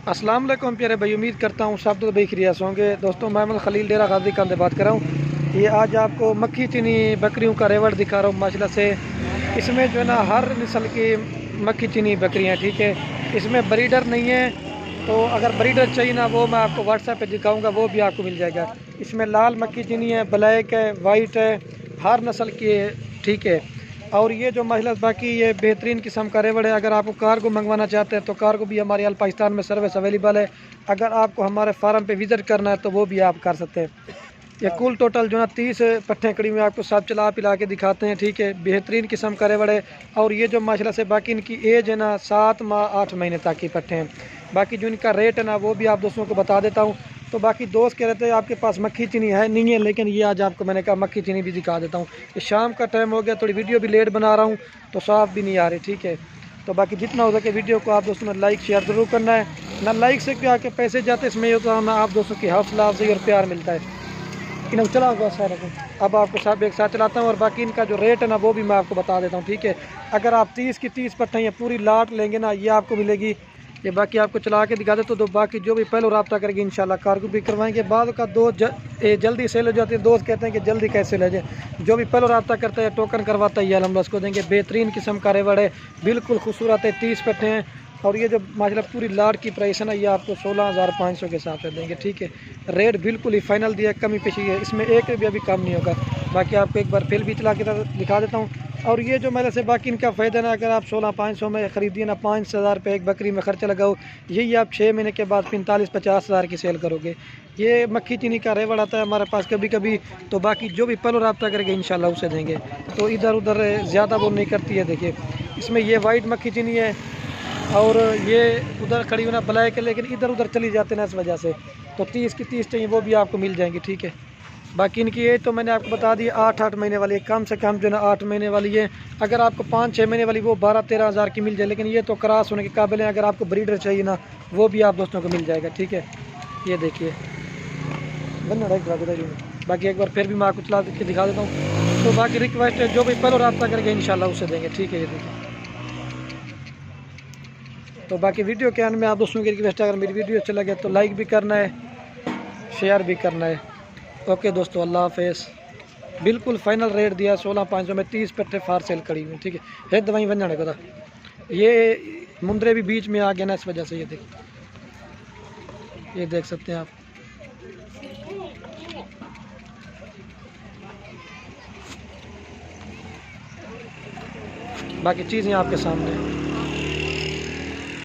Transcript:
अस्सलाम वालेकुम प्यारे भाई, उम्मीद करता हूँ सब तो भाई खैरियत होंगे। दोस्तों मैं खलील डेरा गाजी खान से बात कर रहा हूँ। ये आज आपको मक्खी चीनी बकरियों का रेवड़ दिखा रहा हूँ माशाल्लाह से। इसमें जो है ना हर नस्ल की मक्खी चीनी बकरियाँ, ठीक है। इसमें ब्रीडर नहीं है, तो अगर ब्रीडर चाहिए ना वो मैं आपको व्हाट्सएप पे दिखाऊंगा, वो भी आपको मिल जाएगा। इसमें लाल मक्खी चीनी है, ब्लैक है, वाइट है, हर नस्ल की है, ठीक है। और ये जो महिला बाकी ये बेहतरीन किस्म का रेवड़ है। अगर आपको कार को मंगवाना चाहते हैं तो कार को भी हमारे अल पाकिस्तान में सर्विस अवेलेबल है। अगर आपको हमारे फार्म पे विज़िट करना है तो वो भी आप कर सकते हैं। ये कुल टोटल जो है 30 पट्टे कड़ी में आपको सब चला पिला के दिखाते हैं, ठीक है। बेहतरीन किस्म का रेवड़ है। और ये जो माशाल्लाह से बाकी इनकी एज है ना 7 माह 8 महीने तक की पट्टे हैं। बाकी जो इनका रेट है ना वो भी आप दोस्तों को बता देता हूँ। तो बाकी दोस्त कह रहे थे आपके पास मक्खी चीनी है, नहीं है, लेकिन ये आज आपको मैंने कहा मक्खी चीनी भी दिखा देता हूँ। ये शाम का टाइम हो गया, थोड़ी वीडियो भी लेट बना रहा हूँ तो साफ भी नहीं आ रही, ठीक है। तो बाकी जितना हो सके वीडियो को आप दोस्तों ने लाइक शेयर ज़रूर करना है ना। लाइक से क्या के पैसे जाते इसमें ये होता है ना, आप दोस्तों की हौसला अफजाई और प्यार मिलता है। इन चला हुआ सारा अब आपको सब एक साथ चलाता हूँ। और बाकी इनका जो रेट है ना वो भी मैं आपको बता देता हूँ, ठीक है। अगर आप 30 की 30 पट्टे या पूरी लाट लेंगे ना, ये आपको मिलेगी। ये बाकी आपको चला के दिखा दे तो बाकी जो भी पहले रब्ता करेंगे इंशाल्लाह कार को भी करवाएंगे। बाद का दो जल्दी सेल हो जाती है। दोस्त कहते हैं कि जल्दी कैसे ले जाए, जो भी पहले रब्ता करता है टोकन करवाता है, ये हम उसको देंगे। बेहतरीन किस्म का रेवड़ है, बिल्कुल खूबसूरत है, 30 पट्टे हैं। और ये जो माशाल्लाह पूरी लाट की प्राइस है ना, ये आपको 16,500 के हिसाब से देंगे, ठीक है। रेट बिल्कुल ही फाइनल दिया है, कमी पेशी है, इसमें एक भी अभी कम नहीं होगा। बाकी आपको एक बार फिर भी चला के दिखा देता हूँ। और ये जो मेरे से बाकी इनका फ़ायदा ना, अगर आप 16,500 में ख़रीदिए ना, 5,000 रुपये एक बकरी में खर्चा लगाओ, यही आप 6 महीने के बाद 45-50 हज़ार की सेल करोगे। ये मक्खी चीनी का रेवड़ आता है हमारे पास कभी कभी। तो बाकी जो भी पहले रब्ता करेंगे इंशाल्लाह उसे देंगे। तो इधर उधर ज़्यादा वो नहीं करती है। देखिए इसमें ये वाइट मक्खी चीनी है और ये उधर खड़ी होना ब्लैक है, लेकिन इधर उधर चली जाते ना इस वजह से। तो 30 की 30 चाहिए वो भी आपको मिल जाएंगी, ठीक है। बाकी इनकी एज तो मैंने आपको बता दी 8-8 महीने वाली है, कम से कम जो ना 8 महीने वाली है। अगर आपको 5-6 महीने वाली वो 12-13 हज़ार की मिल जाए, लेकिन ये तो क्रॉस होने के काबिल है। अगर आपको ब्रीडर चाहिए ना वो भी आप दोस्तों को मिल जाएगा, ठीक है। ये देखिए बाकी एक बार फिर भी मैं आपको चला के दिखा देता हूँ। तो बाकी रिक्वेस्ट है जो भी पहले रब्ता करेंगे इंशाल्लाह उसे देंगे, ठीक है। ये देखिए तो बाकी वीडियो के अंत में आप दोस्तों की रिक्वेस्ट है, अगर मेरी वीडियो अच्छा लगे तो लाइक भी करना है, शेयर भी करना है। ओके दोस्तों, अल्लाह हाफिज़। बिल्कुल फाइनल रेट दिया 16,500 में, 30 पट्टे फार सेल करी हुई, ठीक है। दवाई बन जाने को था, ये मुंदरे भी बीच में आ गए ना इस वजह से। ये देख सकते हैं आप। बाकी चीज़ें आपके सामने